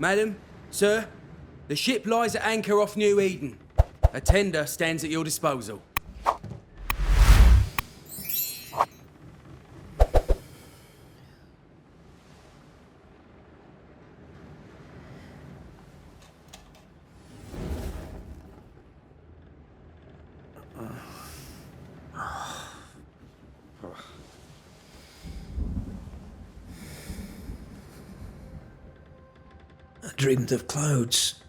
Madam, sir, the ship lies at anchor off New Eden. A tender stands at your disposal. I dreamed of clouds.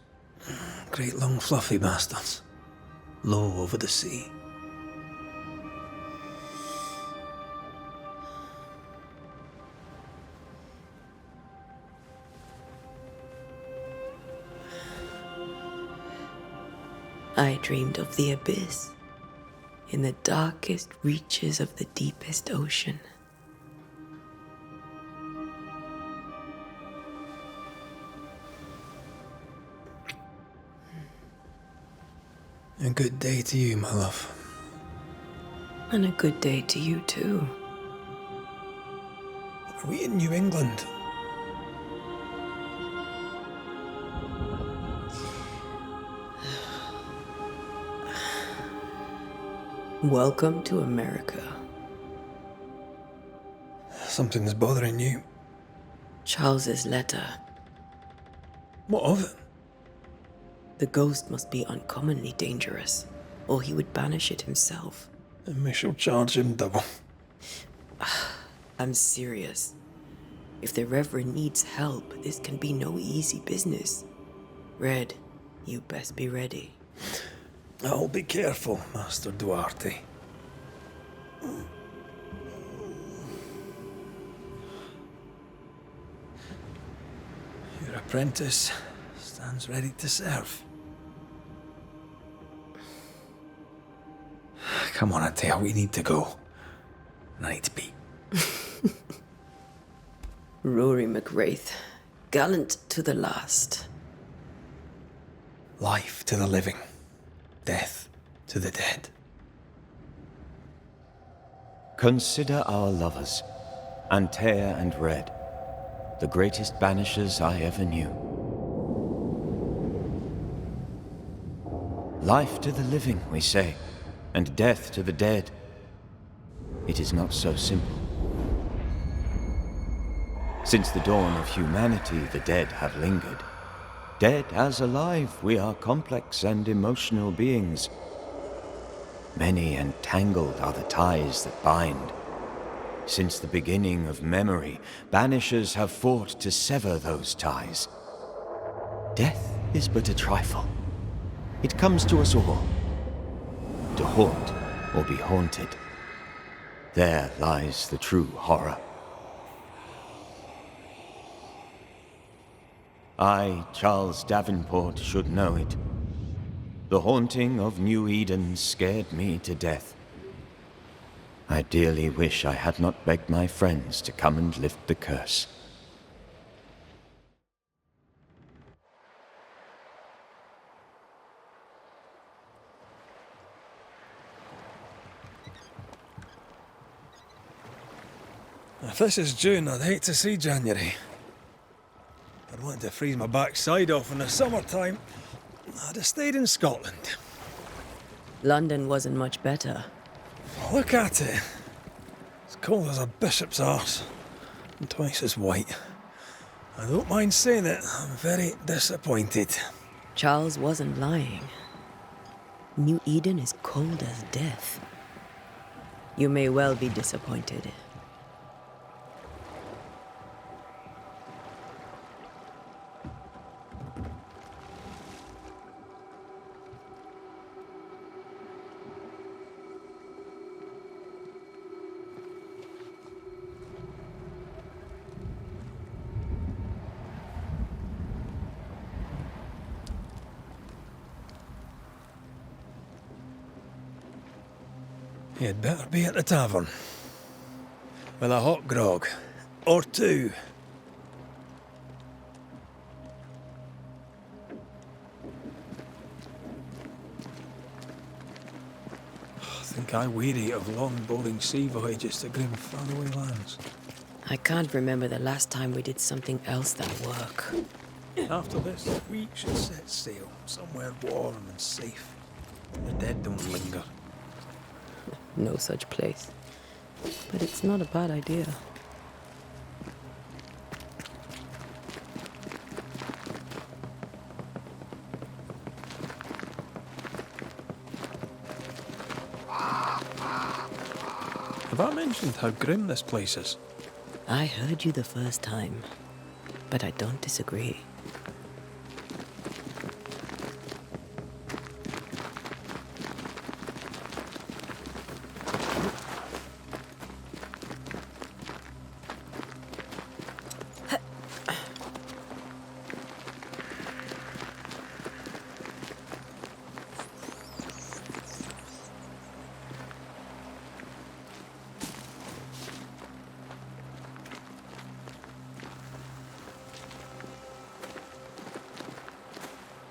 Great long fluffy bastards. Low over the sea. I dreamed of the abyss, in the darkest reaches of the deepest ocean. A good day to you, my love. And a good day to you too. Are we in New England? Welcome to America. Something's bothering you. Charles's letter. What of it? The ghost must be uncommonly dangerous, or he would banish it himself. And we shall charge him double. I'm serious. If the Reverend needs help, this can be no easy business. Red, you best be ready. I'll be careful, Master Duarte. Your apprentice stands ready to serve. Come on, Atea, we need to go. I need to be. Rory McWraith, gallant to the last. Life to the living, death to the dead. Consider our lovers, Antea and Red, the greatest banishers I ever knew. Life to the living, we say, and death to the dead. It is not so simple. Since the dawn of humanity, the dead have lingered. Dead as alive, we are complex and emotional beings. Many and tangled are the ties that bind. Since the beginning of memory, banishers have fought to sever those ties. Death is but a trifle. It comes to us all. To haunt or be haunted. There lies the true horror. I, Charles Davenport, should know it. The haunting of New Eden scared me to death. I dearly wish I had not begged my friends to come and lift the curse. If this is June, I'd hate to see January. I'd want to freeze my backside off in the summertime. I'd have stayed in Scotland. London wasn't much better. Look at it. As cold as a bishop's arse. And twice as white. I don't mind saying it, I'm very disappointed. Charles wasn't lying. New Eden is cold as death. You may well be disappointed. You'd better be at the tavern. With a hot grog. Or two. I think I weary of long, boring sea voyages to grim, faraway lands. I can't remember the last time we did something else than work. After this, we should set sail somewhere warm and safe. The dead don't linger. No such place. But it's not a bad idea. Have I mentioned how grim this place is? I heard you the first time, but I don't disagree.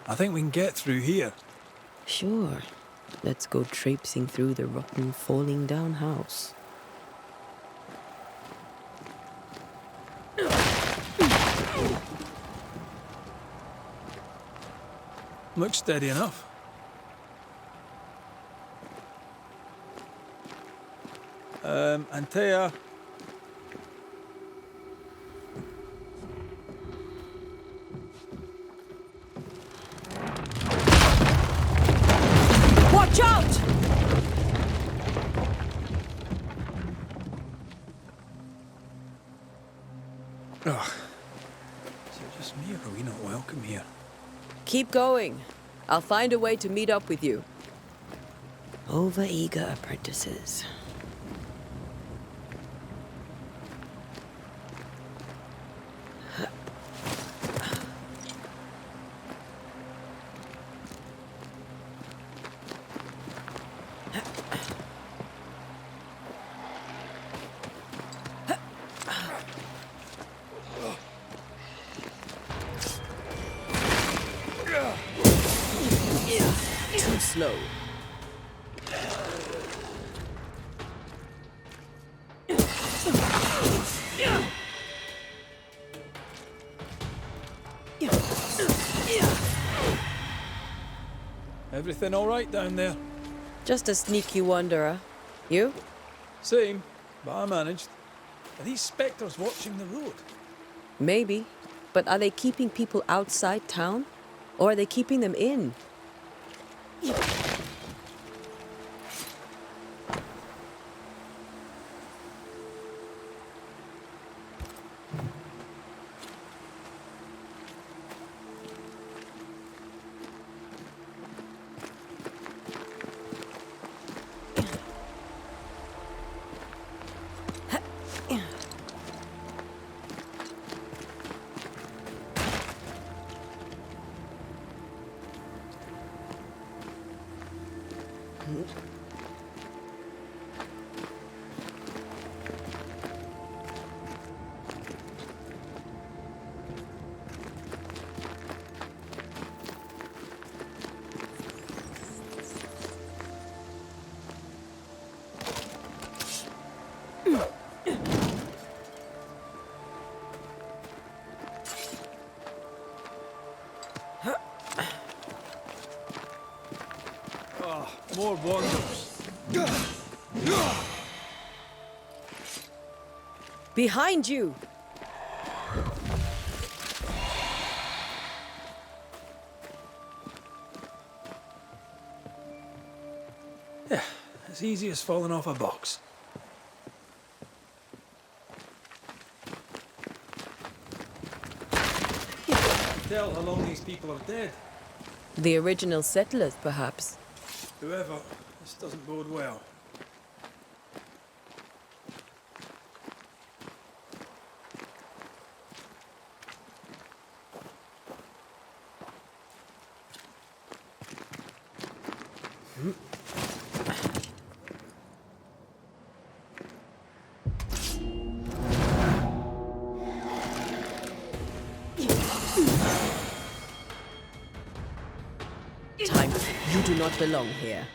I think we can get through here. Sure. Let's go traipsing through the rotten, falling down house. Looks steady enough. Antea. Watch out! Ugh. Is it just me or are we not welcome here? Keep going. I'll find a way to meet up with you. Over-eager apprentices. Too slow. Everything all right down there? Just a sneaky wanderer. You? Same, but I managed. Are these spectres watching the road? Maybe. But are they keeping people outside town? Or are they keeping them in? More wanderers. Behind you! Yeah, as easy as falling off a box. Tell how long these people are dead. The original settlers, perhaps. Whoever, this doesn't bode well. Time. You do not belong here.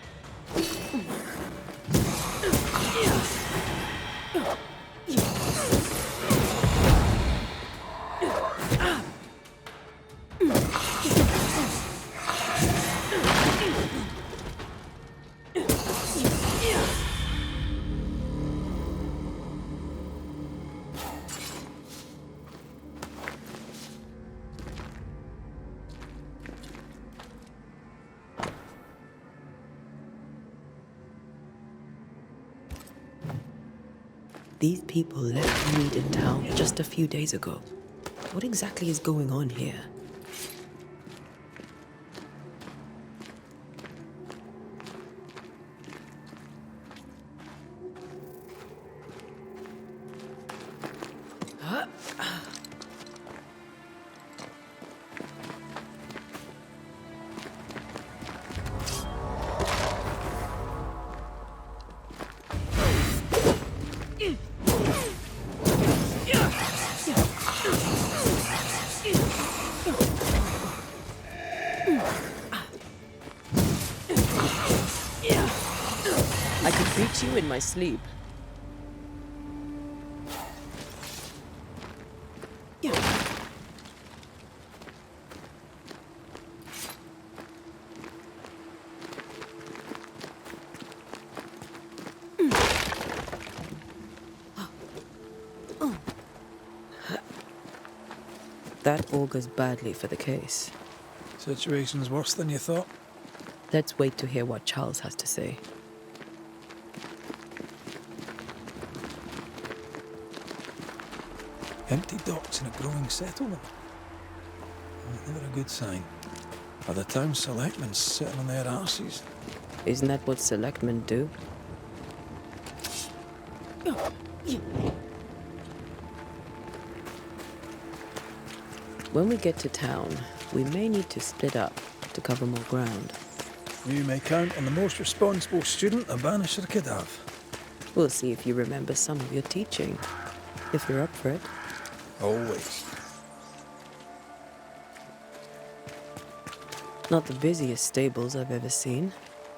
These people left Mead in town just a few days ago. What exactly is going on here? I could reach you in my sleep. That augurs badly for the case. Situation's worse than you thought. Let's wait to hear what Charles has to say. Empty docks in a growing settlement. Never a good sign. Are the town selectmen sitting on their arses? Isn't that what selectmen do? When we get to town, we may need to split up to cover more ground. You may count on the most responsible student a Banisher could have. We'll see if you remember some of your teaching, if you're up for it. Always. Not the busiest stables I've ever seen.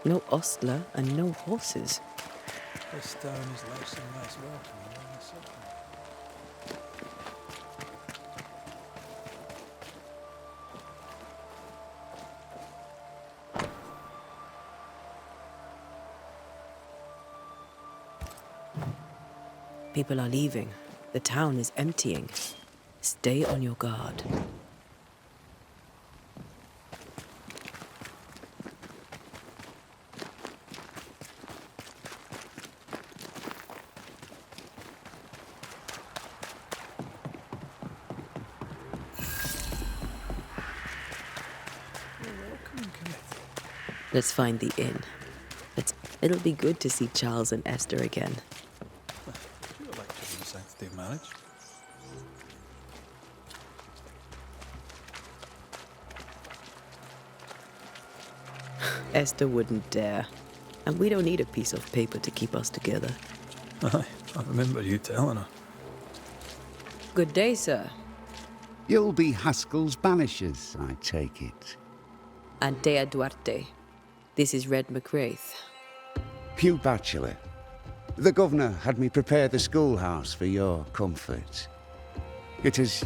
No ostler and no horses. This town is less and less welcome around the city. People are leaving. The town is emptying. Stay on your guard. Let's find the inn. It'll be good to see Charles and Esther again. You like to the sanctity of marriage? Esther wouldn't dare. And we don't need a piece of paper to keep us together. Aye, I remember you telling her. Good day, sir. You'll be Haskell's Banishers, I take it. Antea Duarte. This is Red McWraith. Hugh Bachelor. The governor had me prepare the schoolhouse for your comfort. It has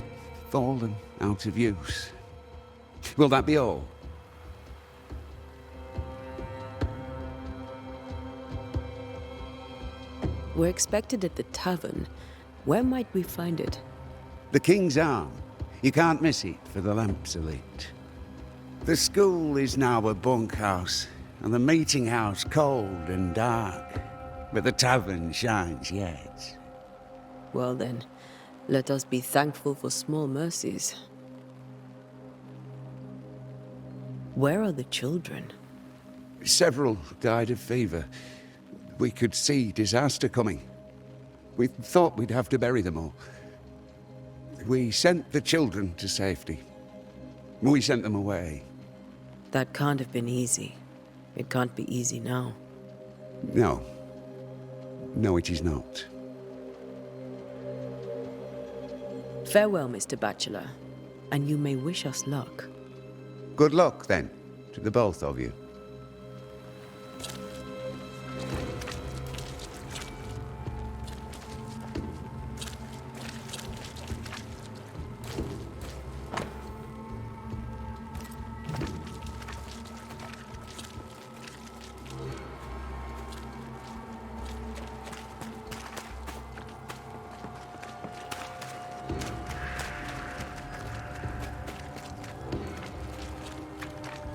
fallen out of use. Will that be all? We're expected at the tavern. Where might we find it? The King's Arm. You can't miss it, for the lamps are lit. The school is now a bunkhouse, and the meeting house cold and dark. But the tavern shines yet. Well then, let us be thankful for small mercies. Where are the children? Several died of fever. We could see disaster coming. We thought we'd have to bury them all. We sent the children to safety. We sent them away. That can't have been easy. It can't be easy now. No. No, it is not. Farewell, Mr. Bachelor, and you may wish us luck. Good luck, then, to the both of you.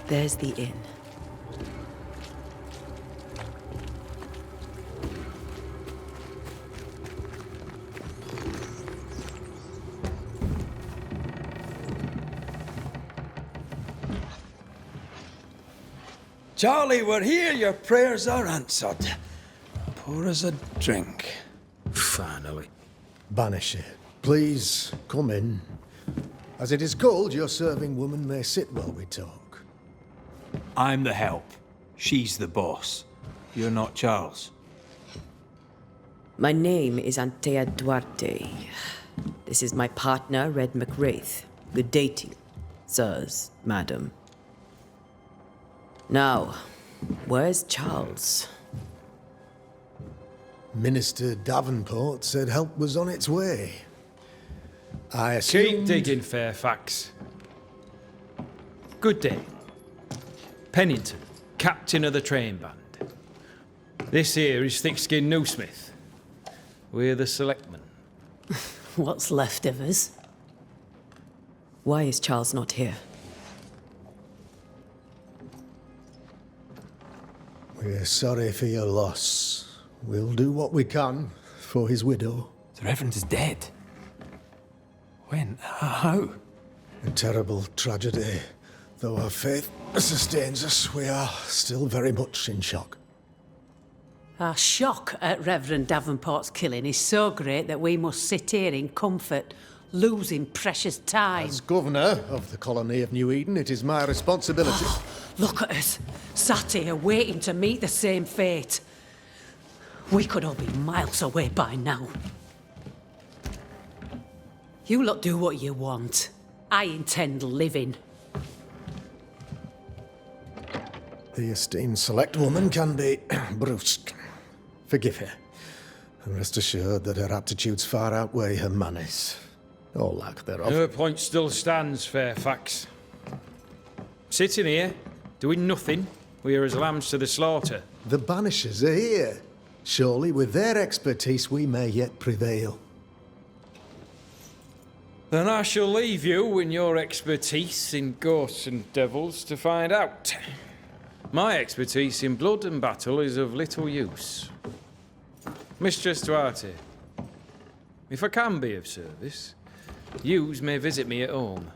There's the inn. Charlie, we're here. Your prayers are answered. Pour us a drink. Finally. Banisher, please come in. As it is cold, your serving woman may sit while we talk. I'm the help. She's the boss. You're not Charles. My name is Antea Duarte. This is my partner, Red McWraith. Good day to you, sirs, madam. Now, where's Charles? Minister Davenport said help was on its way. I assumed... Keep digging, Fairfax. Good day. Pennington, captain of the train band. This here is thick-skinned Newsmith. We're the selectmen. What's left of us? Why is Charles not here? We're sorry for your loss. We'll do what we can for his widow. The Reverend is dead. When? How? A terrible tragedy. Though our faith sustains us, we are still very much in shock. Our shock at Reverend Davenport's killing is so great that we must sit here in comfort, losing precious time. As governor of the colony of New Eden, it is my responsibility... Look at us, sat here waiting to meet the same fate. We could all be miles away by now. You lot do what you want. I intend living. The esteemed select woman can be brusque. Forgive her, and rest assured that her aptitudes far outweigh her manners, or lack thereof. Her point still stands, Fairfax. Sitting here, doing nothing, we are as lambs to the slaughter. The Banishers are here. Surely, with their expertise, we may yet prevail. Then I shall leave you in your expertise in ghosts and devils to find out. My expertise in blood and battle is of little use. Mistress Duarte, if I can be of service, yous may visit me at home.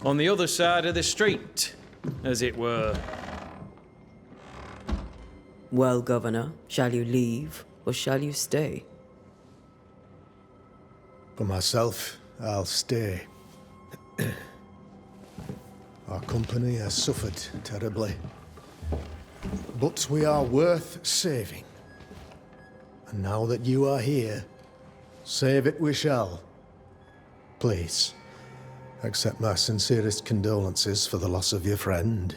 On the other side of the street, as it were. Well, Governor, shall you leave or shall you stay? For myself, I'll stay. Our company has suffered terribly. But we are worth saving. And now that you are here, save it we shall. Please, accept my sincerest condolences for the loss of your friend.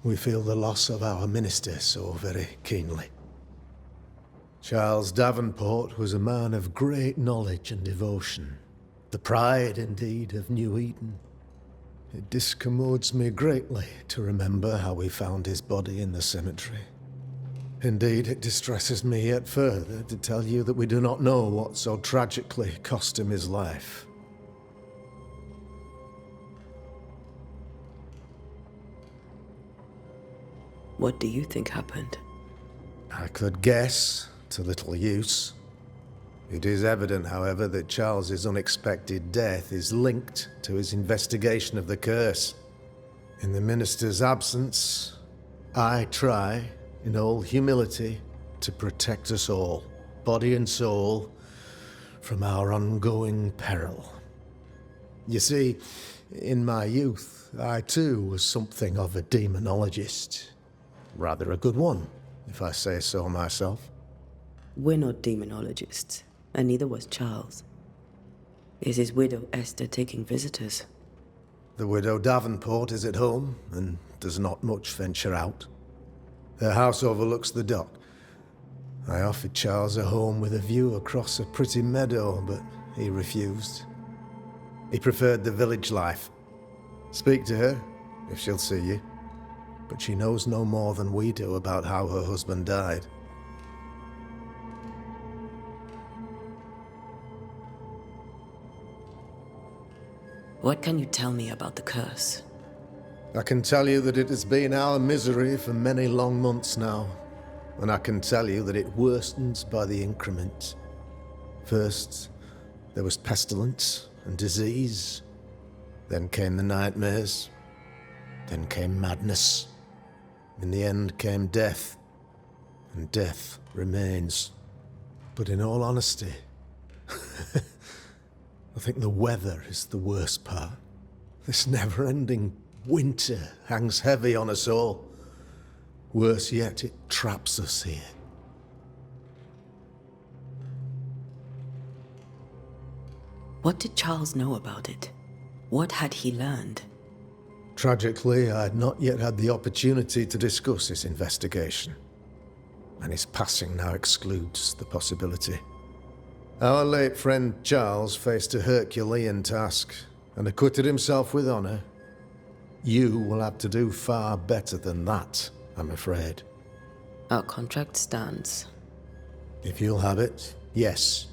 We feel the loss of our minister so very keenly. Charles Davenport was a man of great knowledge and devotion. The pride, indeed, of New Eden. It discommodes me greatly to remember how we found his body in the cemetery. Indeed, it distresses me yet further to tell you that we do not know what so tragically cost him his life. What do you think happened? I could guess, to little use. It is evident, however, that Charles's unexpected death is linked to his investigation of the curse. In the minister's absence, I try, in all humility, to protect us all, body and soul, from our ongoing peril. You see, in my youth, I too was something of a demonologist. Rather a good one, if I say so myself. We're not demonologists, and neither was Charles. Is his widow Esther taking visitors? The widow Davenport is at home, and does not much venture out. Her house overlooks the dock. I offered Charles a home with a view across a pretty meadow, but he refused. He preferred the village life. Speak to her, if she'll see you. But she knows no more than we do about how her husband died. What can you tell me about the curse? I can tell you that it has been our misery for many long months now. And I can tell you that it worsens by the increment. First, there was pestilence and disease. Then came the nightmares. Then came madness. In the end came death, and death remains. But in all honesty, I think the weather is the worst part. This never-ending winter hangs heavy on us all. Worse yet, it traps us here. What did Charles know about it? What had he learned? Tragically, I had not yet had the opportunity to discuss this investigation, and his passing now excludes the possibility. Our late friend Charles faced a Herculean task and acquitted himself with honor. You will have to do far better than that, I'm afraid. Our contract stands. If you'll have it, yes,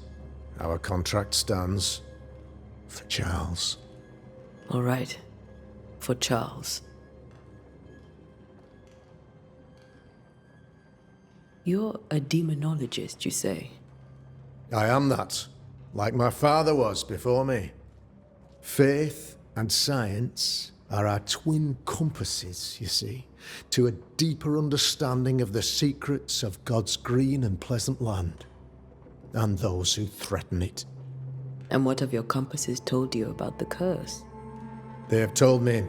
our contract stands for Charles. All right. For Charles. You're a demonologist, you say? I am that, like my father was before me. Faith and science are our twin compasses, you see, to a deeper understanding of the secrets of God's green and pleasant land, and those who threaten it. And what have your compasses told you about the curse? They have told me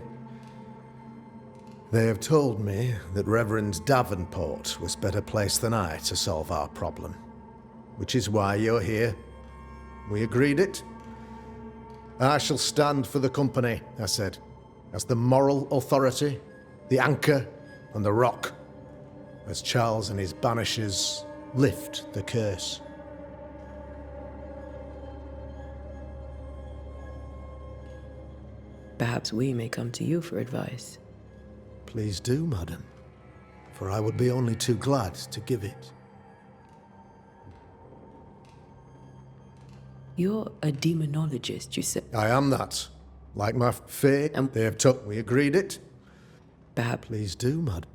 that Reverend Davenport was better placed than I to solve our problem. Which is why you're here. We agreed it. I shall stand for the company, I said, as the moral authority, the anchor, and the rock, as Charles and his Banishers lift the curse. Perhaps we may come to you for advice. Please do, madam, for I would be only too glad to give it. You're a demonologist, you said? I am that. Like my fate, And they have took. We agreed it. Perhaps. Please do, madam.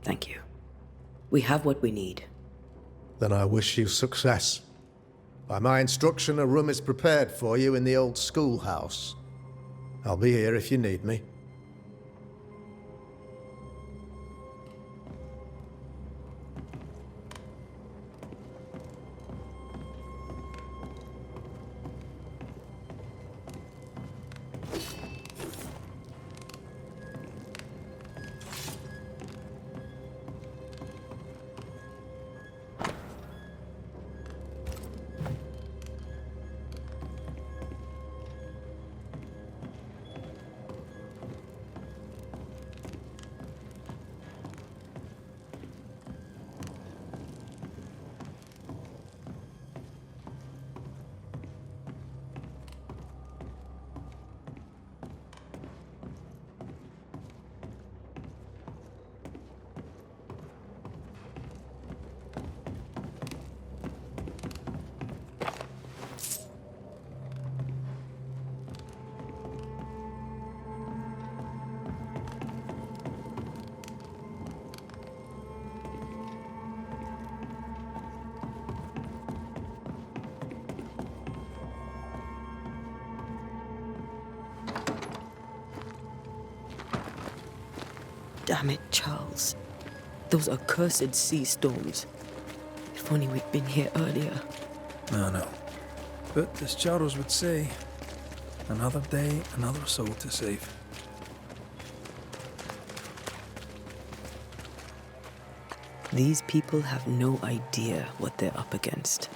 Thank you. We have what we need. Then I wish you success. By my instruction, a room is prepared for you in the old schoolhouse. I'll be here if you need me. Damn it, Charles. Those accursed sea storms. If only we'd been here earlier. No. But as Charles would say, another day, another soul to save. These people have no idea what they're up against.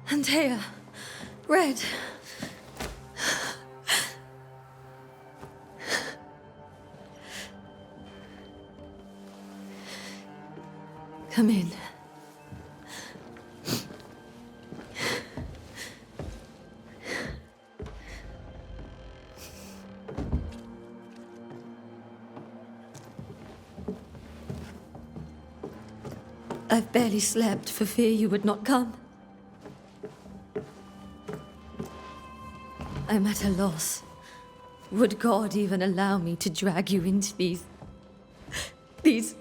Antea, Red. Come in. I've barely slept for fear you would not come. I'm at a loss. Would God even allow me to drag you into these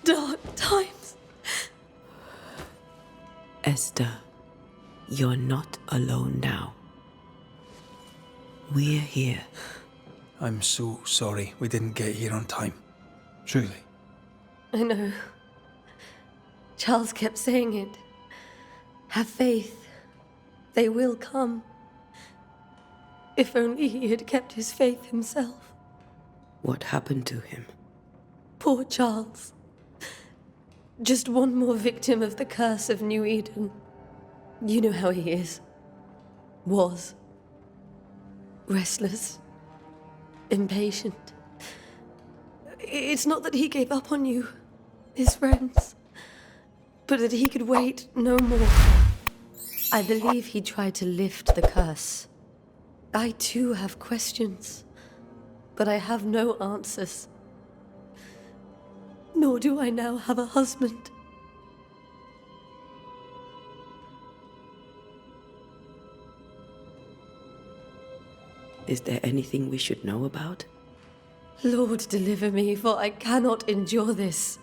dark times? Esther, you're not alone now. We're here. I'm so sorry we didn't get here on time. Truly. I know. Charles kept saying it. Have faith. They will come. If only he had kept his faith himself. What happened to him? Poor Charles. Just one more victim of the curse of New Eden. You know how he is. Was. Restless. Impatient. It's not that he gave up on you, his friends, but that he could wait no more. I believe he tried to lift the curse. I too have questions, but I have no answers. Nor do I now have a husband. Is there anything we should know about? Lord, deliver me, for I cannot endure this.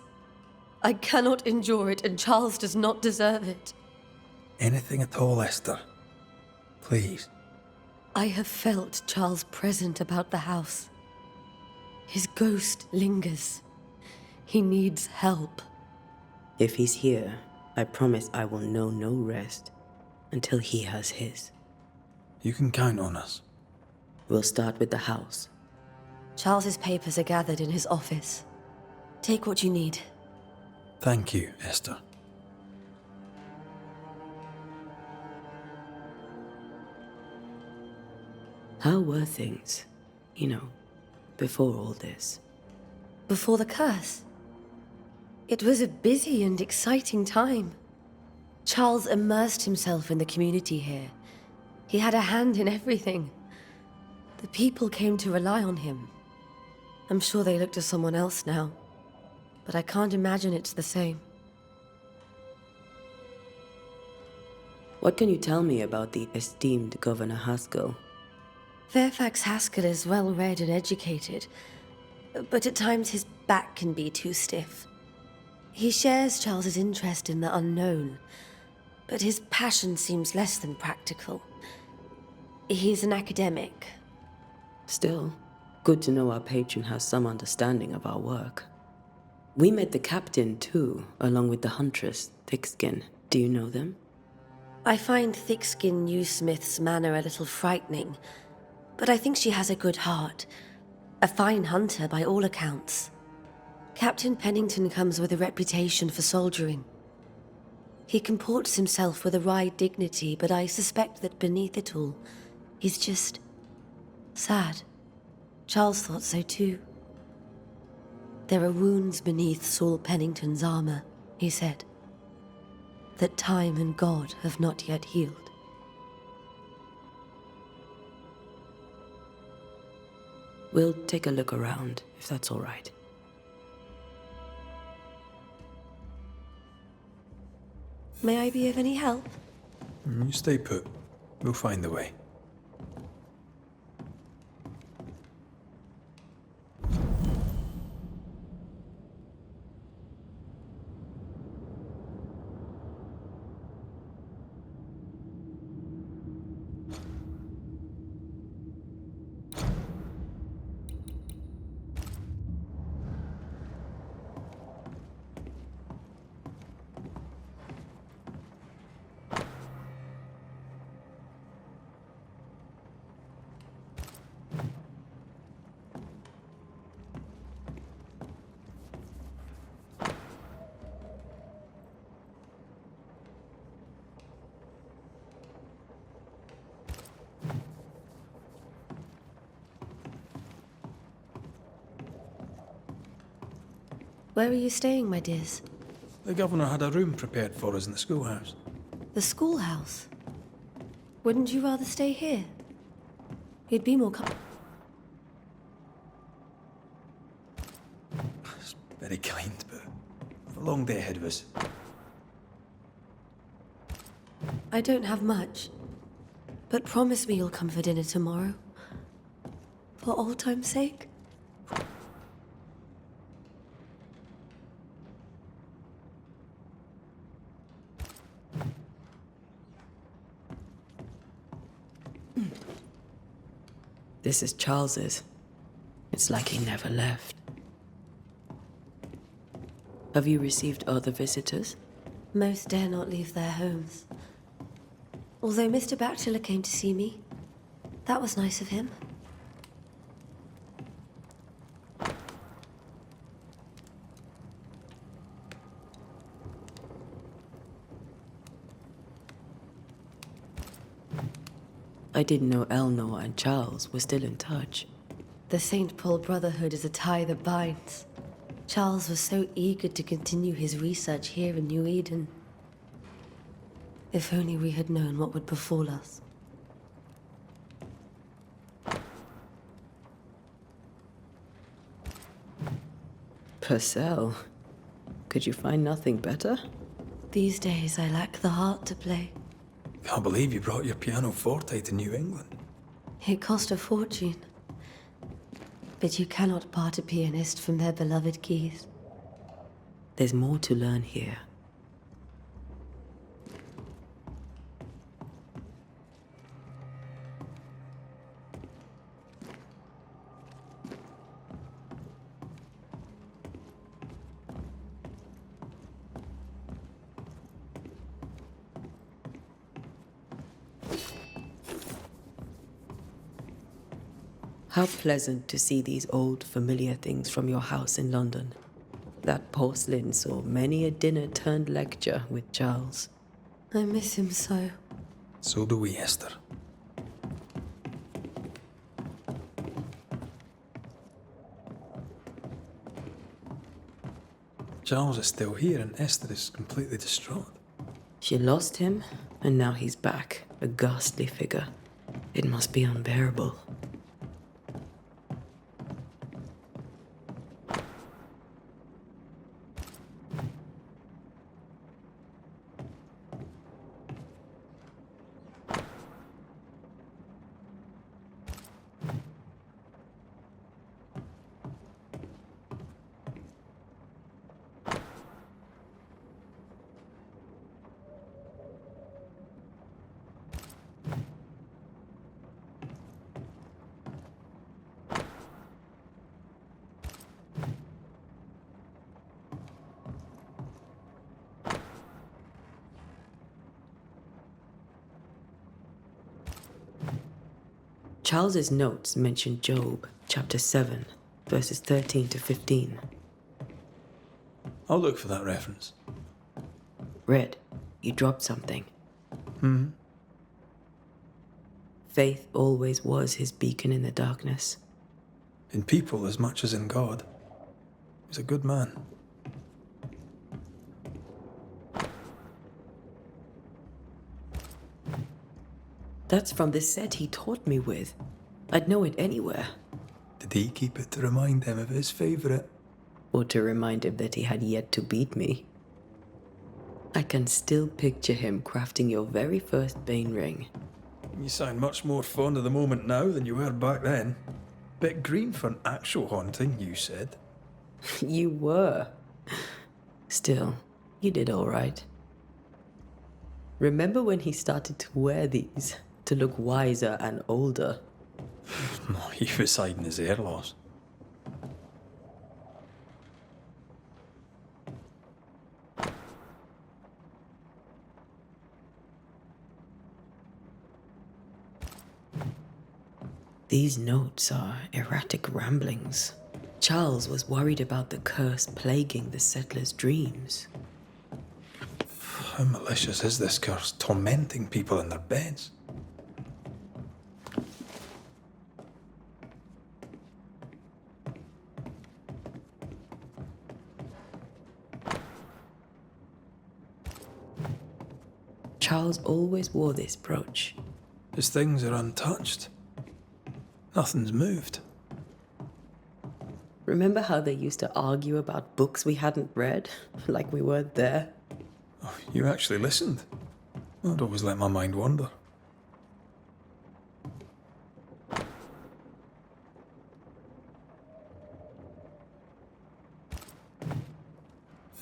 I cannot endure it, and Charles does not deserve it. Anything at all, Esther. Please. I have felt Charles present about the house. His ghost lingers. He needs help. If he's here, I promise I will know no rest until he has his. You can count on us. We'll start with the house. Charles's papers are gathered in his office. Take what you need. Thank you, Esther. How were things, before all this? Before the curse? It was a busy and exciting time. Charles immersed himself in the community here. He had a hand in everything. The people came to rely on him. I'm sure they look to someone else now, but I can't imagine it's the same. What can you tell me about the esteemed Governor Haskell? Fairfax Haskell is well-read and educated, but at times his back can be too stiff. He shares Charles's interest in the unknown, but his passion seems less than practical. He's an academic. Still, good to know our patron has some understanding of our work. We met the captain, too, along with the huntress, Thickskin. Do you know them? I find Thickskin Newsmith's manner a little frightening, but I think she has a good heart. A fine hunter by all accounts. Captain Pennington comes with a reputation for soldiering. He comports himself with a wry dignity, but I suspect that beneath it all, he's just sad. Charles thought so too. There are wounds beneath Saul Pennington's armor, he said, that time and God have not yet healed. We'll take a look around, if that's all right. May I be of any help? You stay put. We'll find the way. Where are you staying, my dears? The governor had a room prepared for us in the schoolhouse. The schoolhouse? Wouldn't you rather stay here? You'd be more It's very kind, but we've a long day ahead of us. I don't have much. But promise me you'll come for dinner tomorrow. For old time's sake. This is Charles's. It's like he never left. Have you received other visitors? Most dare not leave their homes. Although Mr. Bachelor came to see me. That was nice of him. I didn't know Eleanor and Charles were still in touch. The St. Paul Brotherhood is a tie that binds. Charles was so eager to continue his research here in New Eden. If only we had known what would befall us. Purcell? Could you find nothing better? These days, I lack the heart to play. Can't believe you brought your pianoforte to New England. It cost a fortune. But you cannot part a pianist from their beloved keys. There's more to learn here. How pleasant to see these old, familiar things from your house in London. That porcelain saw many a dinner-turned-lecture with Charles. I miss him so. So do we, Esther. Charles is still here and Esther is completely distraught. She lost him, and now he's back, a ghastly figure. It must be unbearable. Charles's notes mention Job, chapter 7, verses 13 to 15. I'll look for that reference. Red, you dropped something. Hmm? Faith always was his beacon in the darkness. In people as much as in God. He's a good man. That's from the set he taught me with. I'd know it anywhere. Did he keep it to remind him of his favourite? Or to remind him that he had yet to beat me. I can still picture him crafting your very first Bane ring. You sound much more fond of the moment now than you were back then. Bit green for an actual haunting, you said. You were. Still, you did all right. Remember when he started to wear these to look wiser and older? He was hiding his hair loss. These notes are erratic ramblings. Charles was worried about the curse plaguing the settlers' dreams. How malicious is this curse, tormenting people in their beds? Charles always wore this brooch. His things are untouched. Nothing's moved. Remember how they used to argue about books we hadn't read? Like we weren't there? Oh, you actually listened? I'd always let my mind wander.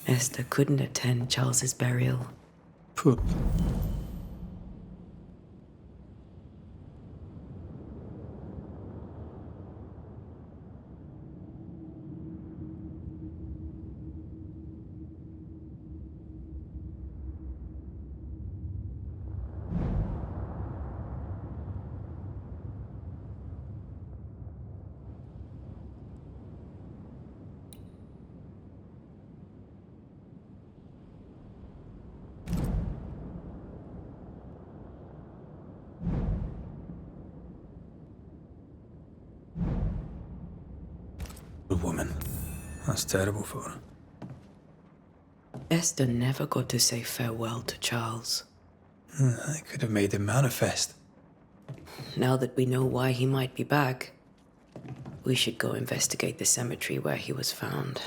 Esther couldn't attend Charles's burial. Put. Good woman. That's terrible for her. Esther never got to say farewell to Charles. I could have made him manifest. Now that we know why he might be back, we should go investigate the cemetery where he was found.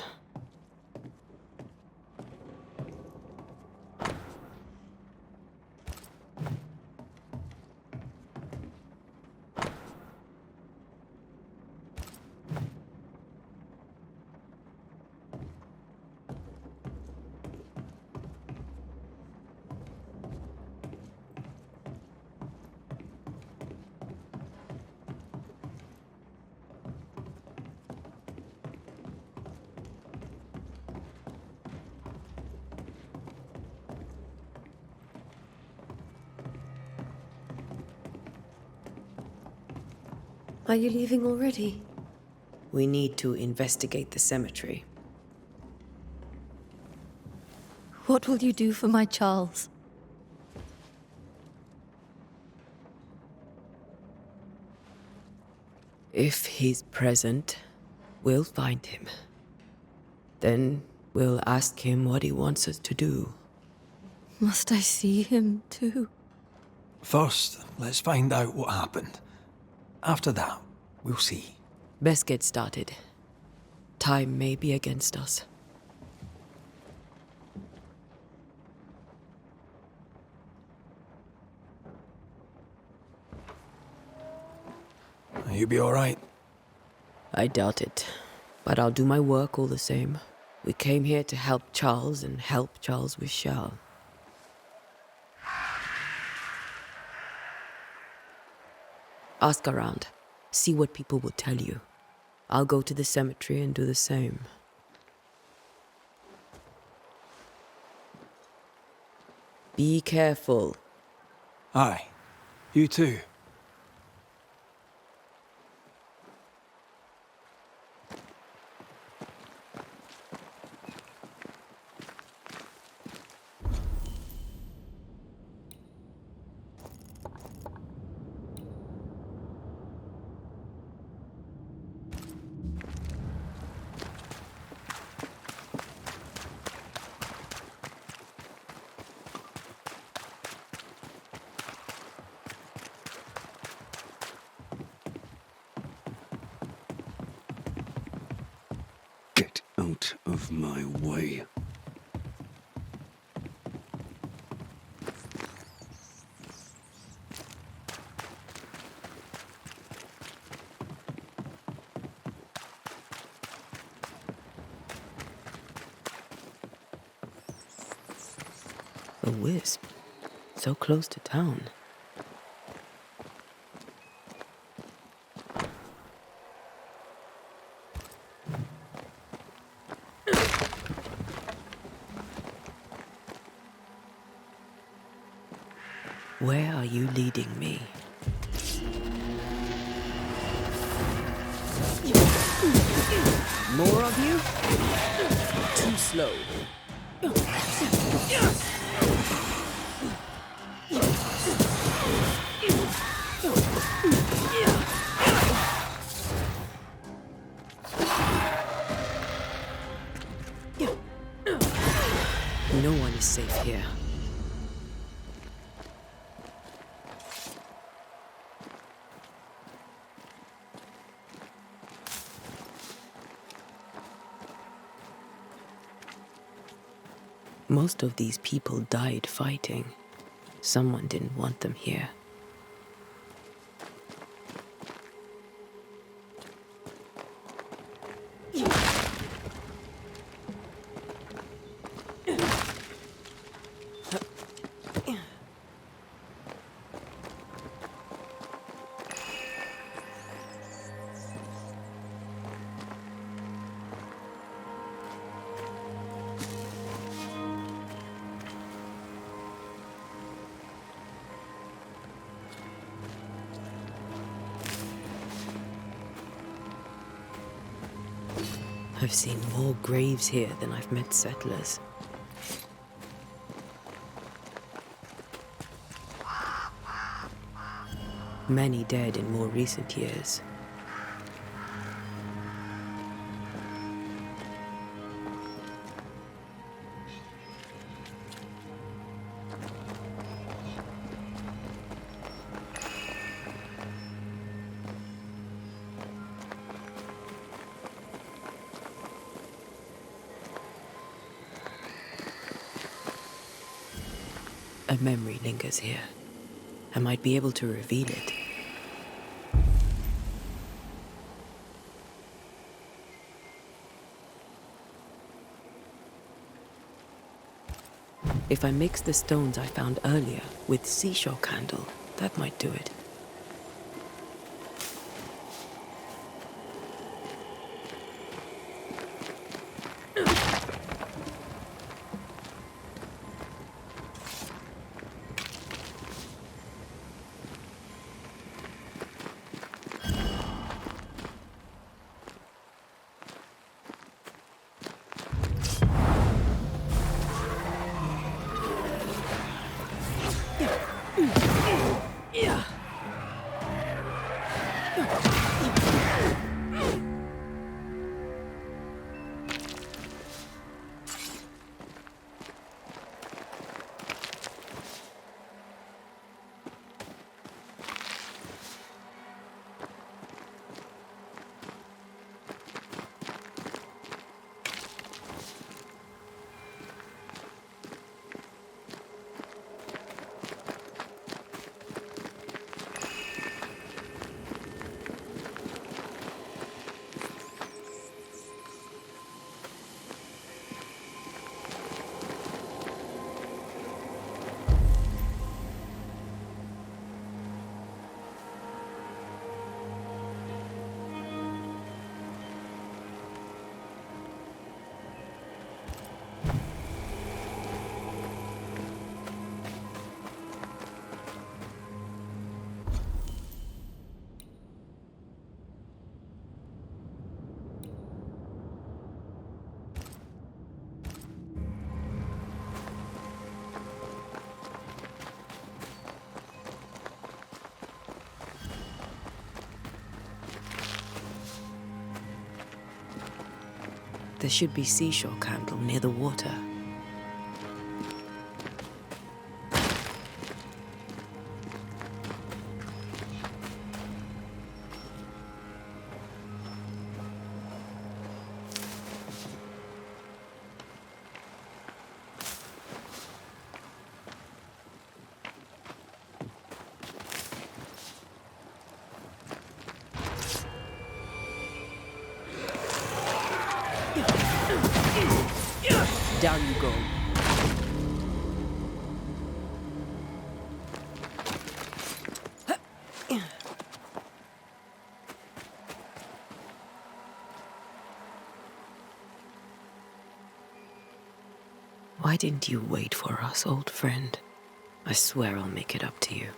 Are you leaving already? We need to investigate the cemetery. What will you do for my Charles? If he's present, we'll find him. Then we'll ask him what he wants us to do. Must I see him too? First, let's find out what happened. After that, we'll see. Best get started. Time may be against us. You be all right? I doubt it, but I'll do my work all the same. We came here to help Charles, and help Charles we shall. Ask around. See what people will tell you. I'll go to the cemetery and do the same. Be careful. Aye. You too. Get out of my way. A wisp. So close to town. Where are you leading me? More of you? Too slow. No one is safe here. Most of these people died fighting, Someone didn't want them here. I've seen more graves here than I've met settlers. Many dead in more recent years. A memory lingers here. I might be able to reveal it. If I mix the stones I found earlier with seashore candle, that might do it. There should be seashore candle near the water. Down you go. Why didn't you wait for us, old friend? I swear I'll make it up to you.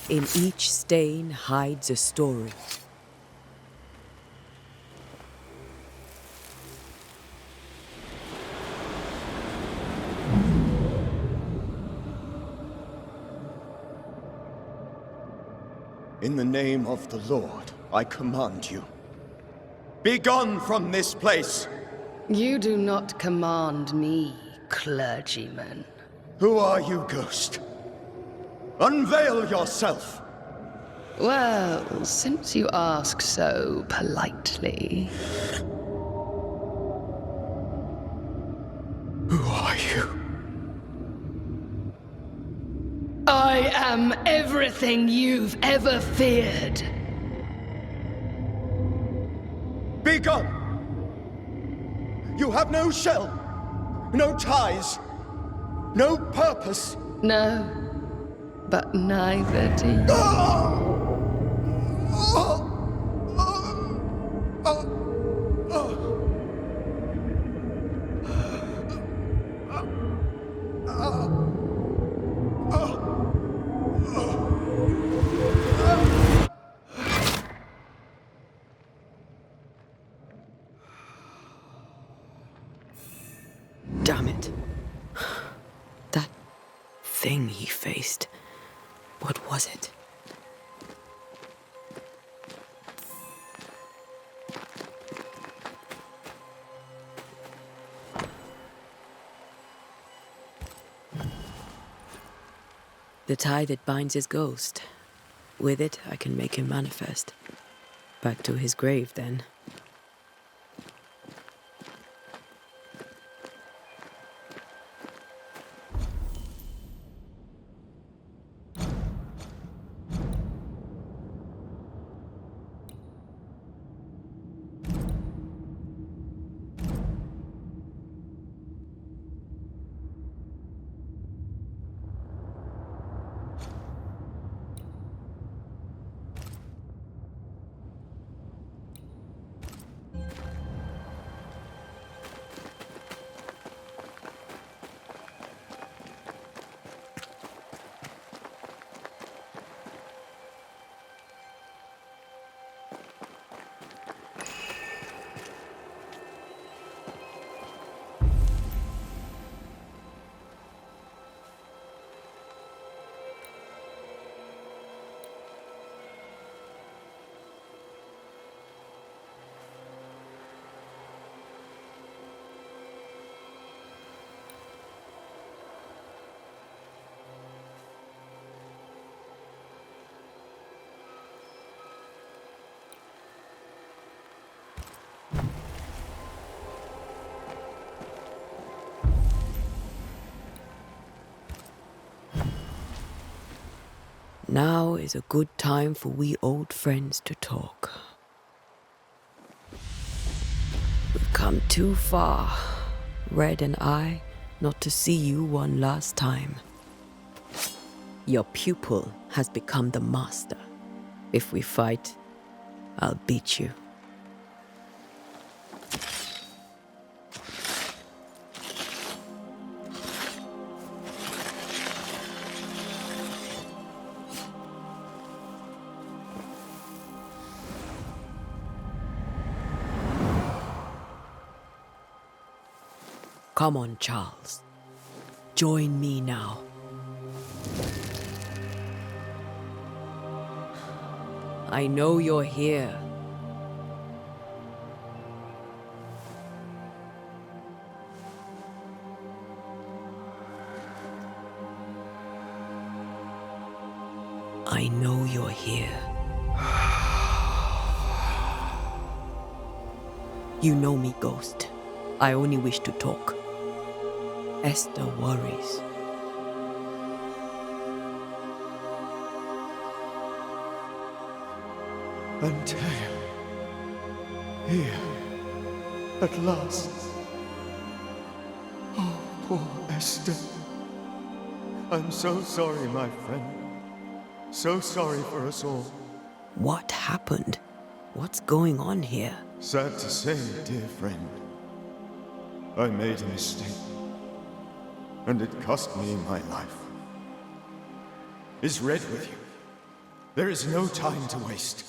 In each stain hides a story, In the name of the Lord, I command you. Be gone from this place! You do not command me, clergyman. Who are you, ghost? Unveil yourself! Well, since you ask so politely... Who are you? I am everything you've ever feared. Be gone! You have no shell, no ties, no purpose. No, but neither do you. Damn it. That thing he faced. What was it? The tie that binds his ghost. With it, I can make him manifest. Back to his grave, then. Now is a good time for we old friends to talk. We've come too far, Red and I, not to see you one last time. Your pupil has become the master. If we fight, I'll beat you. Come on, Charles. Join me now. I know you're here. I know you're here. You know me, Ghost. I only wish to talk. Esther worries. Antea, here, at last. Oh, poor Esther. I'm so sorry, my friend. So sorry for us all. What happened? What's going on here? Sad to say, dear friend, I made a mistake, and it cost me my life. Is Red with you? There is no time to waste.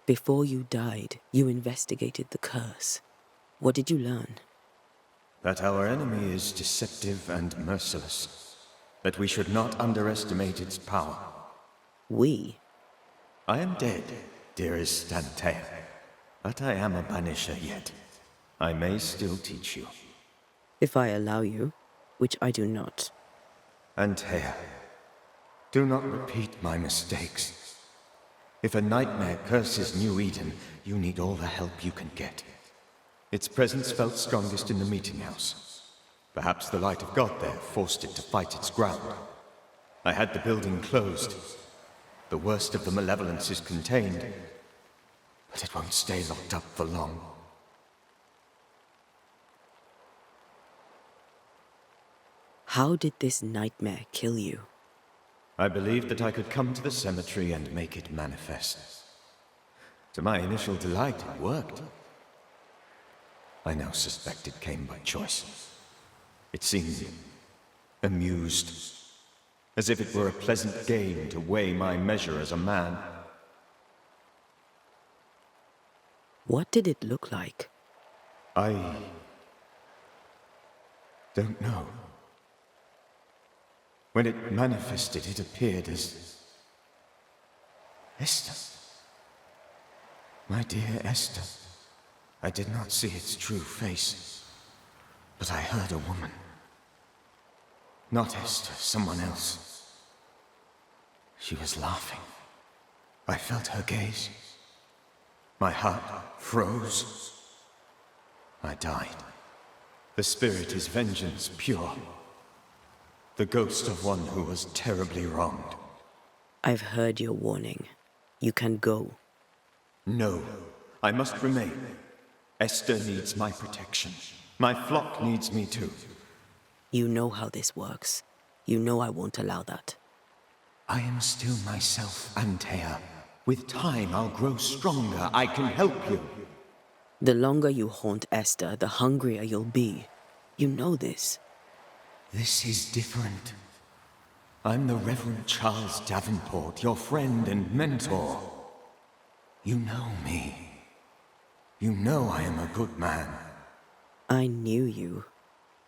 Before you died, you investigated the curse. What did you learn? That our enemy is deceptive and merciless. that we should not underestimate its power. We? I am dead, dearest Antea, but I am a banisher yet. I may still teach you. If I allow you, which I do not. Antea, do not repeat my mistakes. If a nightmare curses New Eden, you need all the help you can get. Its presence felt strongest in the meeting house. Perhaps the light of God there forced it to fight its ground. I had the building closed. The worst of the malevolence is contained, but it won't stay locked up for long. How did this nightmare kill you? I believed that I could come to the cemetery and make it manifest. To my initial delight, it worked. I now suspect it came by choice. It seemed amused, as if it were a pleasant game to weigh my measure as a man. What did it look like? I don't know. When it manifested, it appeared as Esther. My dear Esther. I did not see its true face, but I heard a woman. Not Esther, someone else. She was laughing. I felt her gaze. My heart froze. I died. The spirit is vengeance pure. The ghost of one who was terribly wronged. I've heard your warning. You can go. No, I must remain. Esther needs my protection. My flock needs me too. You know how this works. You know I won't allow that. I am still myself, Antea. With time, I'll grow stronger. I can help you. The longer you haunt Esther, the hungrier you'll be. You know this. This is different. I'm the Reverend Charles Davenport, your friend and mentor. You know me. You know I am a good man. I knew you.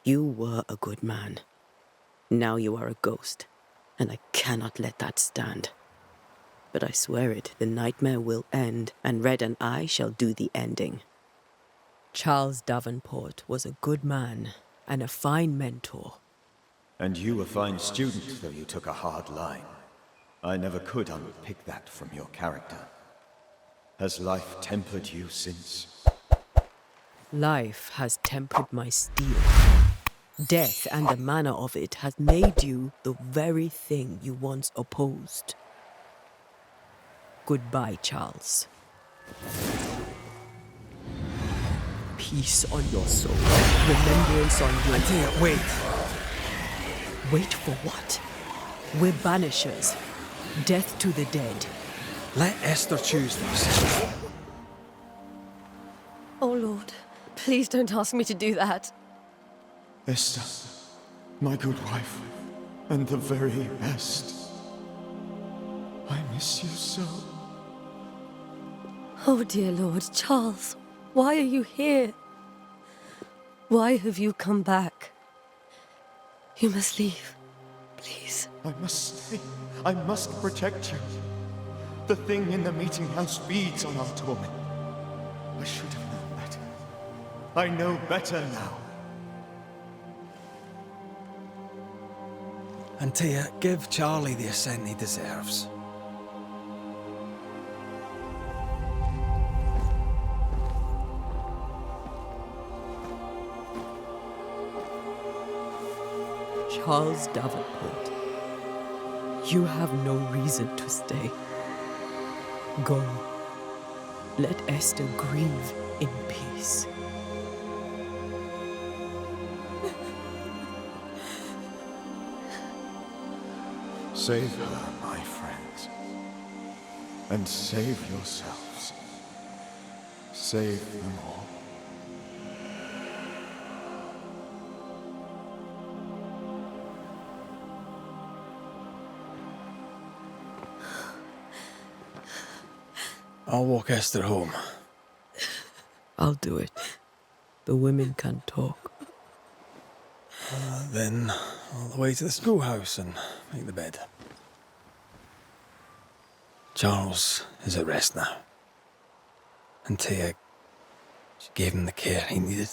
You were a good man. Now you are a ghost, and I cannot let that stand. But I swear it, the nightmare will end, and Red and I shall do the ending. Charles Davenport was a good man and a fine mentor. And you a fine student, though you took a hard line. I never could unpick that from your character. Has life tempered you since? Life has tempered my steel. Death and the manner of it has made you the very thing you once opposed. Goodbye, Charles. Peace on your soul. Remembrance on your... Antea, wait! Wait for what? We're banishers. Death to the dead. Let Esther choose this. Oh, Lord. Please don't ask me to do that. Esther, my good wife, and the very best. I miss you so. Oh, dear Lord. Charles, why are you here? Why have you come back? You must leave. Please. I must stay. I must protect you. The thing in the meeting house feeds on our torment. I should have known better. I know better now. Antea, give Charlie the ascent he deserves. Charles Davenport, you have no reason to stay. Go. Let Esther grieve in peace. Save her, my friends. And save yourselves. Save them all. I'll walk Esther home. I'll do it. The women can talk. Then all the way to the schoolhouse and make the bed. Charles is at rest now. And Tia, she gave him the care he needed.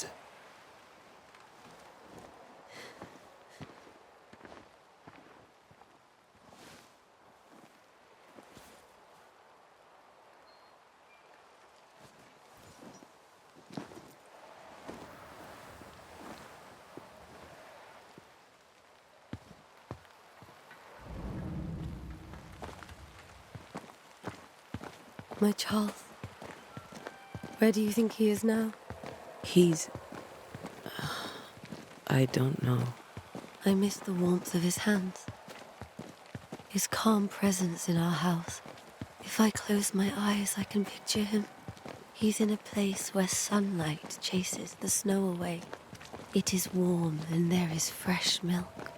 My Charles. Where do you think he is now? He's... I don't know. I miss the warmth of his hands. His calm presence in our house. If I close my eyes, I can picture him. He's in a place where sunlight chases the snow away. It is warm and there is fresh milk.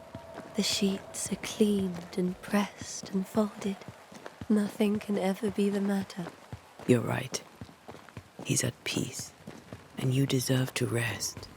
The sheets are cleaned and pressed and folded. Nothing can ever be the matter. You're right. He's at peace, and you deserve to rest.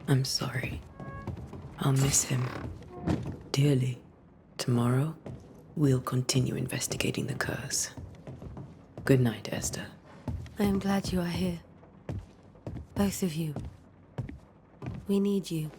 I'm sorry. I'll miss him dearly. Tomorrow, we'll continue investigating the curse. Good night, Esther. I am glad you are here. Both of you. We need you.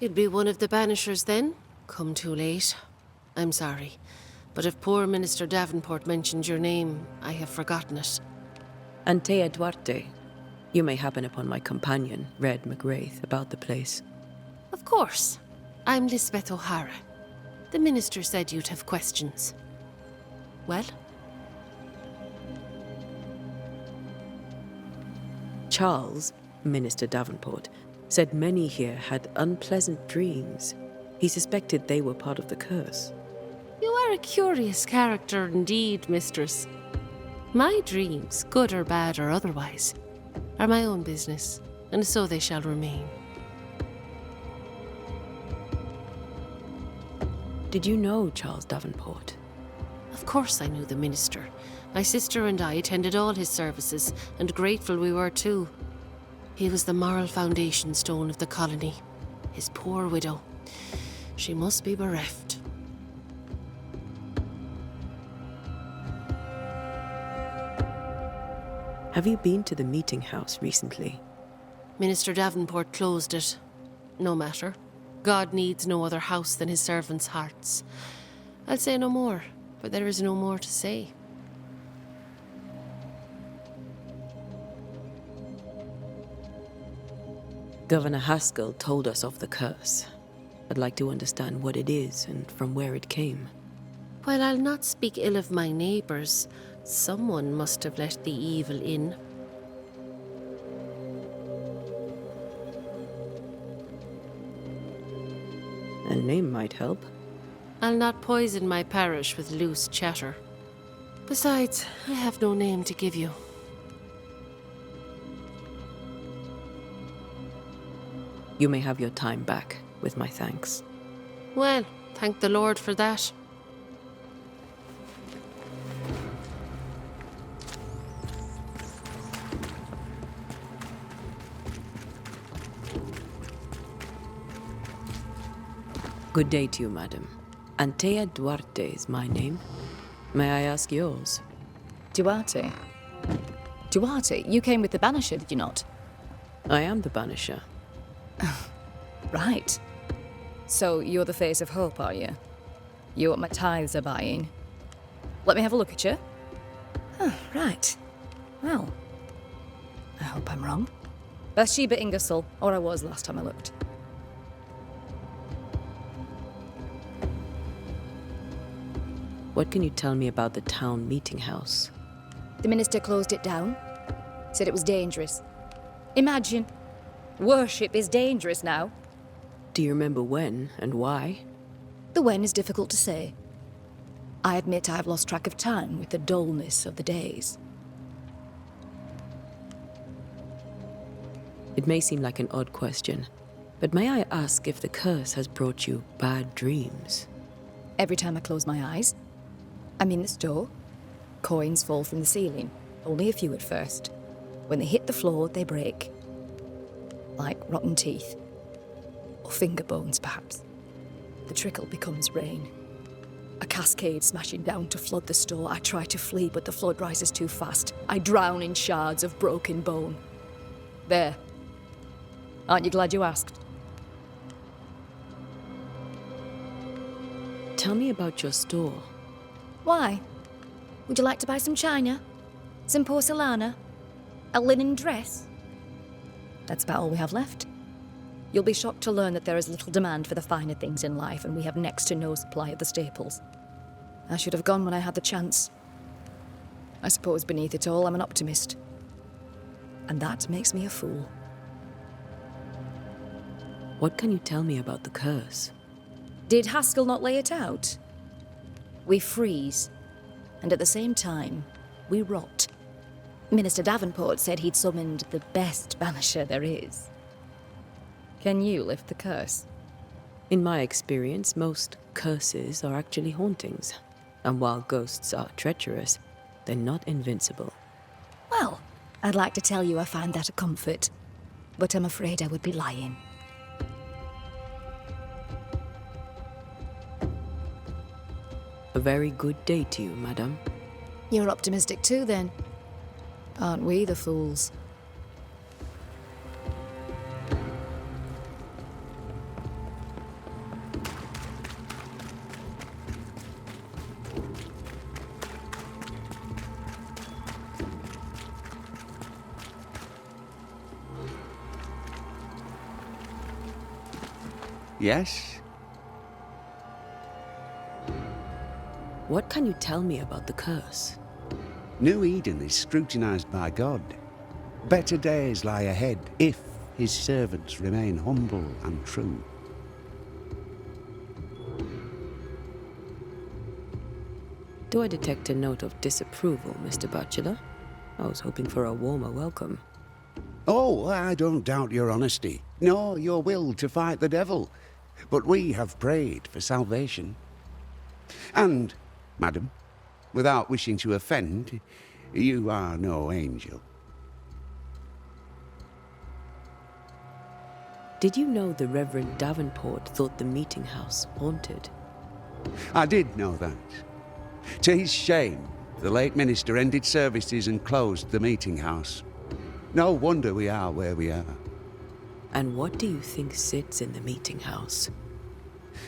You'd be one of the Banishers then? Come too late. I'm sorry, but if poor Minister Davenport mentioned your name, I have forgotten it. Antea Duarte. You may happen upon my companion, Red McGrath, about the place. Of course. I'm Lisbeth O'Hara. The Minister said you'd have questions. Well? Charles, Minister Davenport, said many here had unpleasant dreams. He suspected they were part of the curse. You are a curious character indeed, mistress. My dreams, good or bad or otherwise, are my own business, and so they shall remain. Did you know Charles Davenport? Of course I knew the minister. My sister and I attended all his services, and grateful we were too. He was the moral foundation stone of the colony. His poor widow. She must be bereft. Have you been to the meeting house recently? Minister Davenport closed it. No matter. God needs no other house than his servants' hearts. I'll say no more, for there is no more to say. Governor Haskell told us of the curse. I'd like to understand what it is and from where it came. While I'll not speak ill of my neighbours, someone must have let the evil in. A name might help. I'll not poison my parish with loose chatter. Besides, I have no name to give you. You may have your time back, with my thanks. Well, thank the Lord for that. Good day to you, madam. Antea Duarte is my name. May I ask yours? Duarte? Duarte, you came with the Banisher, did you not? I am the Banisher. Right. So you're the face of hope, are you? You're what my tithes are buying. Let me have a look at you. Oh, right. Well, I hope I'm wrong. Bathsheba Ingersoll, or I was last time I looked. What can you tell me about the town meeting house? The minister closed it down. Said it was dangerous. Imagine. Worship is dangerous now. Do you remember when and why? The when is difficult to say. I admit I have lost track of time with the dullness of the days. It may seem like an odd question, but may I ask if the curse has brought you bad dreams? Every time I close my eyes, I'm in the store. Coins fall from the ceiling. Only a few at first. When they hit the floor, they break. Like rotten teeth. Or finger bones, perhaps. The trickle becomes rain. A cascade smashing down to flood the store. I try to flee, but the flood rises too fast. I drown in shards of broken bone. There. Aren't you glad you asked? Tell me about your store. Why? Would you like to buy some china? Some porcelana? A linen dress? That's about all we have left. You'll be shocked to learn that there is little demand for the finer things in life, and we have next to no supply of the staples. I should have gone when I had the chance. I suppose beneath it all, I'm an optimist. And that makes me a fool. What can you tell me about the curse? Did Haskell not lay it out? We freeze, and at the same time, we rot. Minister Davenport said he'd summoned the best banisher there is. Can you lift the curse? In my experience, most curses are actually hauntings. And while ghosts are treacherous, they're not invincible. Well, I'd like to tell you I find that a comfort, but I'm afraid I would be lying. A very good day to you, madam. You're optimistic too, then. Aren't we the fools? Yes? What can you tell me about the curse? New Eden is scrutinized by God. Better days lie ahead if his servants remain humble and true. Do I detect a note of disapproval, Mr. Bachelor? I was hoping for a warmer welcome. Oh, I don't doubt your honesty, nor your will to fight the devil. But we have prayed for salvation. And, madam, without wishing to offend, you are no angel. Did you know the Reverend Davenport thought the meeting house haunted? I did know that. To his shame, the late minister ended services and closed the meeting house. No wonder we are where we are. And what do you think sits in the meeting house?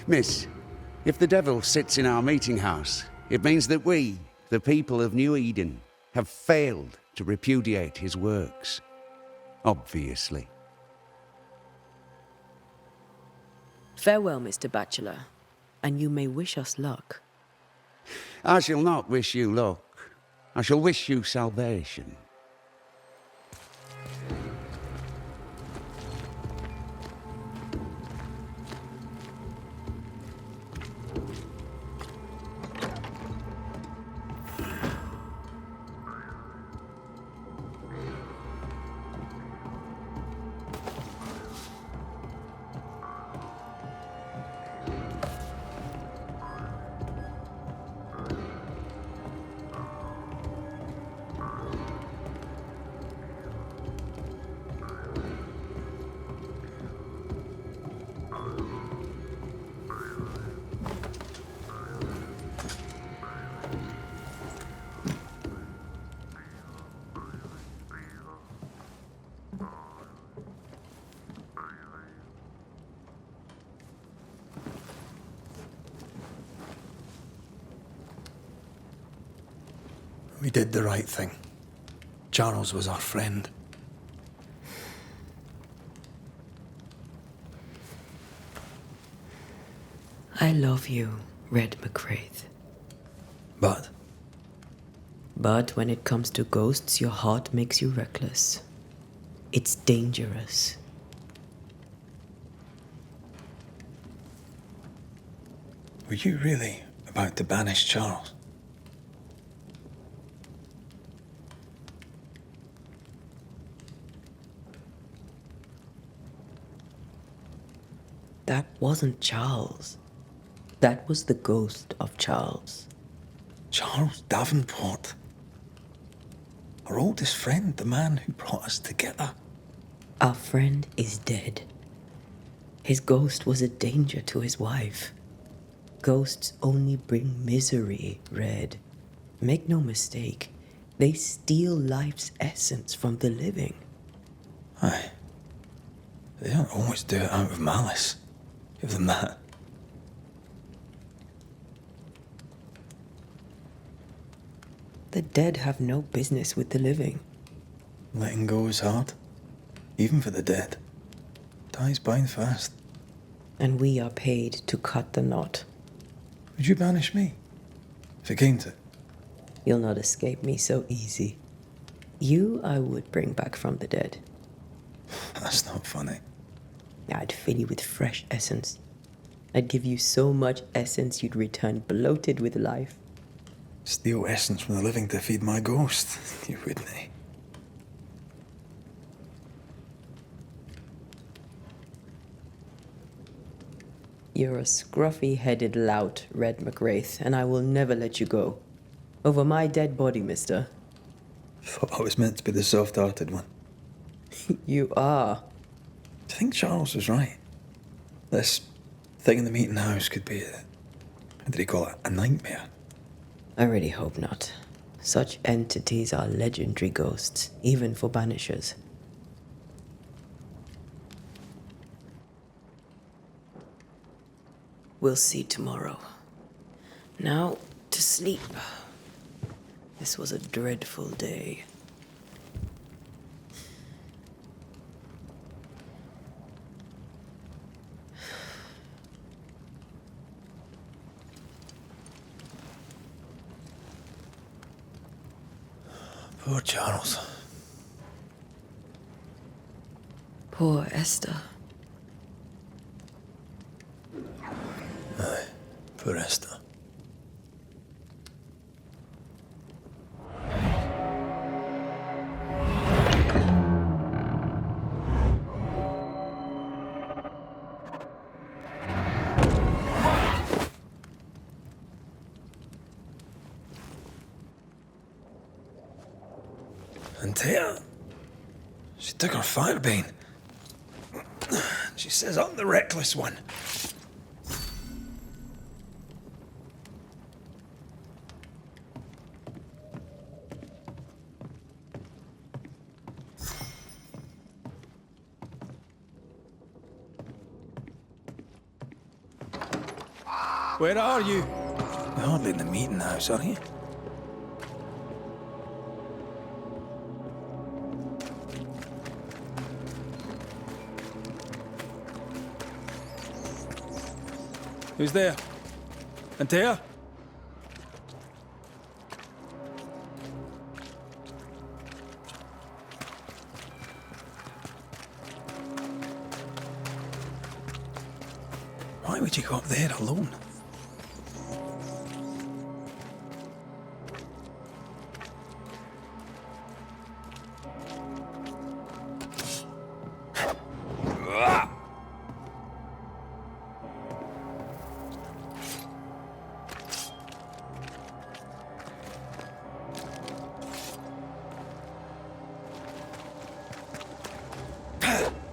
Miss, if the devil sits in our meeting house, it means that we, the people of New Eden, have failed to repudiate his works. Obviously. Farewell, Mr. Bachelor, and you may wish us luck. I shall not wish you luck. I shall wish you salvation. We did the right thing. Charles was our friend. I love you, Red McWraith. But But when it comes to ghosts, your heart makes you reckless. It's dangerous. were you really about to banish Charles? That wasn't Charles. That was the ghost of Charles. Charles Davenport. Our oldest friend, the man who brought us together. Our friend is dead. His ghost was a danger to his wife. Ghosts only bring misery, Red. Make no mistake, they steal life's essence from the living. Aye. They don't always do it out of malice. Give them that. The dead have no business with the living. Letting go is hard. Even for the dead. Ties bind fast. And we are paid to cut the knot. Would you banish me? If it came to it? You'll not escape me so easy. You I would bring back from the dead. That's not funny. I'd fill you with fresh essence. I'd give you so much essence you'd return bloated with life. Steal essence from the living to feed my ghost. You wouldn't, eh? You're a scruffy-headed lout, Red McWraith, and I will never let you go. Over my dead body, mister. Thought I was meant to be the soft-hearted one. You are. Do you think Charles was right? This thing in the meeting house could be how did he call it? A nightmare? I really hope not. Such entities are legendary ghosts, even for Banishers. We'll see tomorrow. Now, to sleep. This was a dreadful day. Poor Charles. Poor Esther. Aye, poor Esther. And Tia, she took her firebane. She says I'm the reckless one. Where are you? You're hardly in the meeting house, are you? Who's there? Antea? Why would you go up there alone?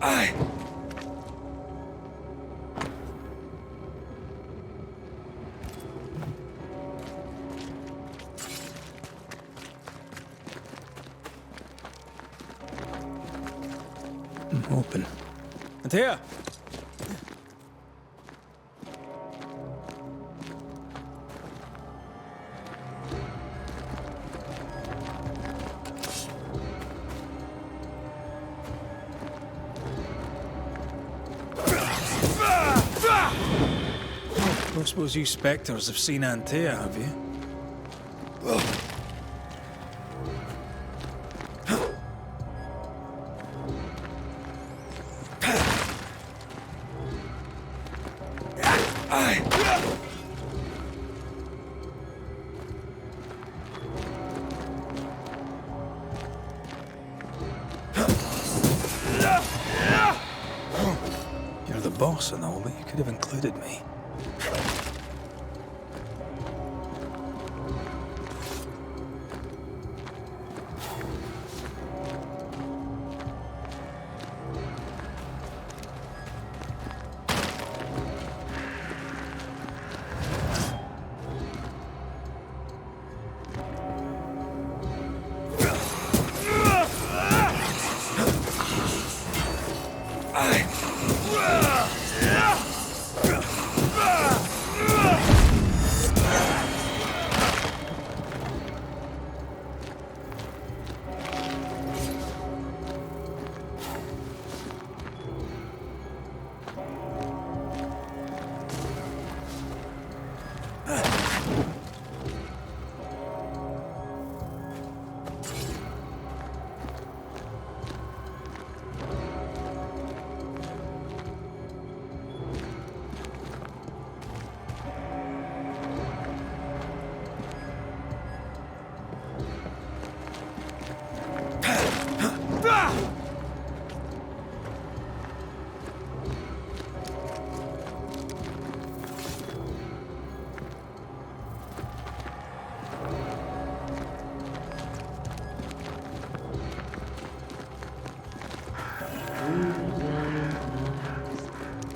Aye. Open. Antea? don't suppose you spectres have seen Antea, have you? You're the boss and all, but you could have included me.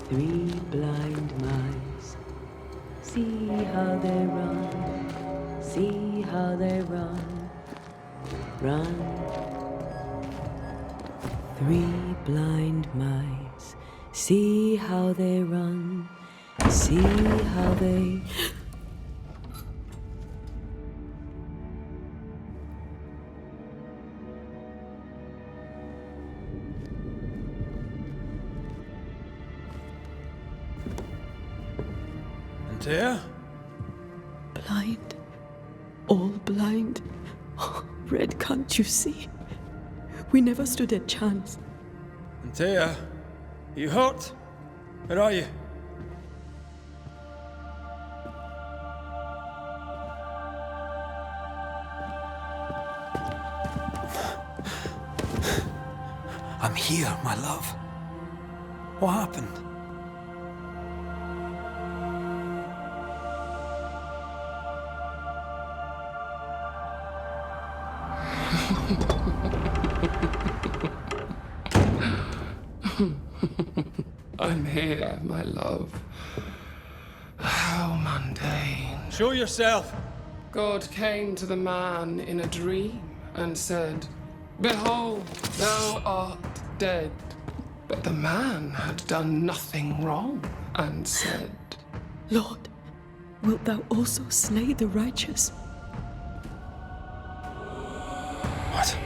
Three blind mice. See how they run. See how they run. Run. Three blind mice. See how they run. See how they... Antea? Blind. All blind. Red, can't you see? We never stood a chance. Antea? You hurt? Where are you? I'm here, my love. What happened? I'm here, my love. How mundane. Show yourself! God came to the man in a dream and said, "Behold, thou art dead." But the man had done nothing wrong and said, Lord, wilt thou also slay the righteous? What?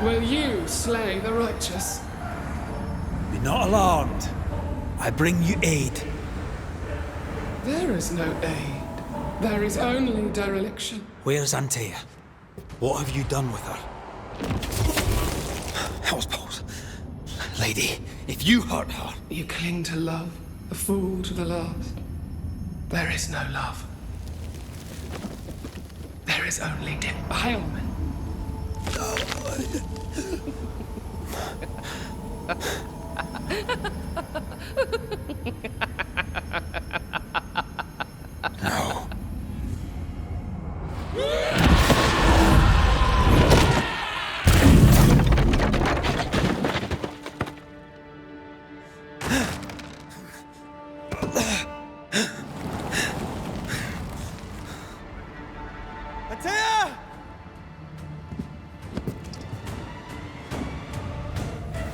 "Will you slay the righteous?" Be not alarmed. I bring you aid. There is no aid. There is only dereliction. Where's Antea? What have you done with her? Hellsballs. Lady, if you hurt her... You cling to love, a fool to the last. There is no love. There is only defilement. No. Antea!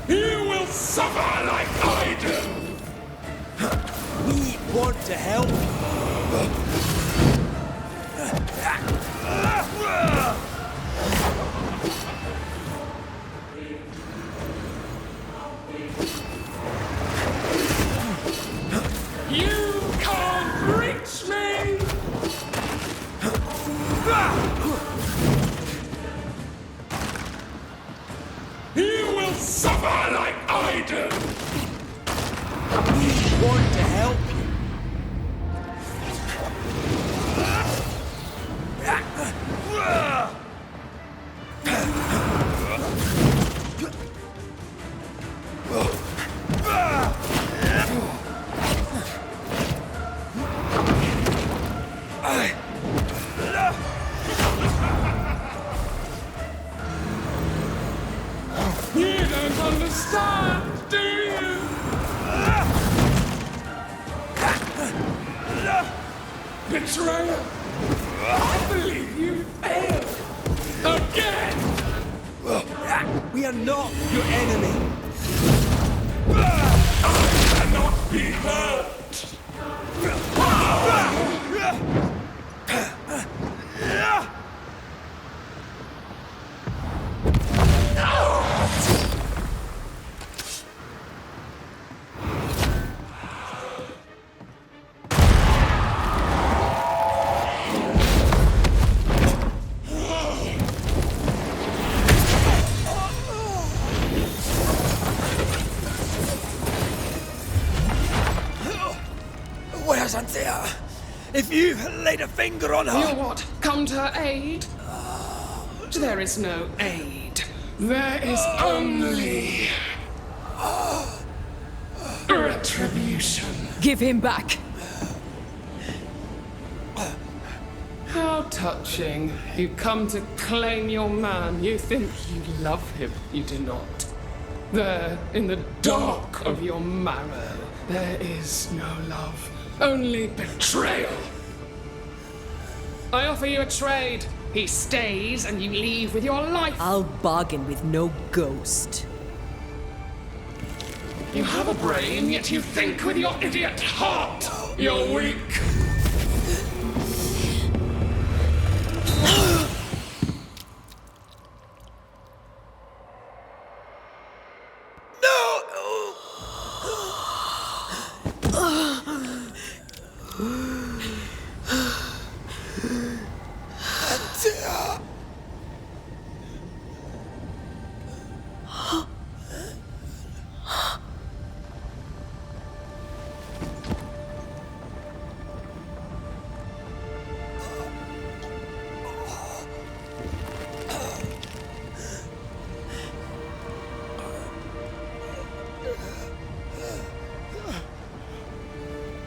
You will suffer like I do! We want to help. You can't reach me! You will suffer like I do! We want to help you. You don't understand, do you? Betrayer! I believe you failed! Again! We are not your enemy. I cannot be hurt! Where's Anthea? If you laid a finger on her... You what? Come to her aid? There is no aid. There is only... retribution. Give him back. How touching. You come to claim your man. You think you love him. You do not. There, in the dark of your marrow, there is no love. Only betrayal. I offer you a trade. He stays and you leave with your life. I'll bargain with no ghost. You have a brain, yet you think with your idiot heart. You're weak.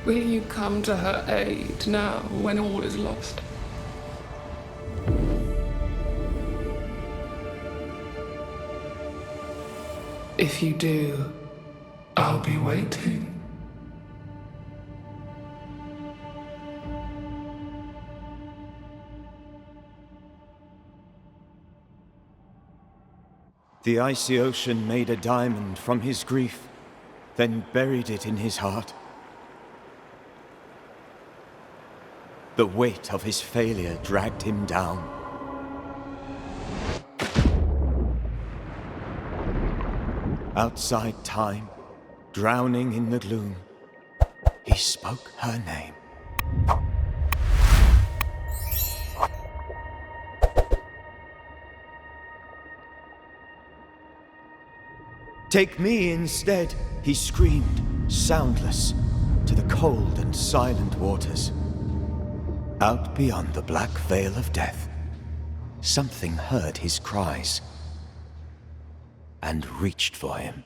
Will you come to her aid now, when all is lost? If you do, I'll be waiting. The icy ocean made a diamond from his grief, then buried it in his heart. The weight of his failure dragged him down. Outside time, drowning in the gloom, he spoke her name. Take me instead, he screamed, soundless, to the cold and silent waters. Out beyond the black veil of death, something heard his cries and reached for him.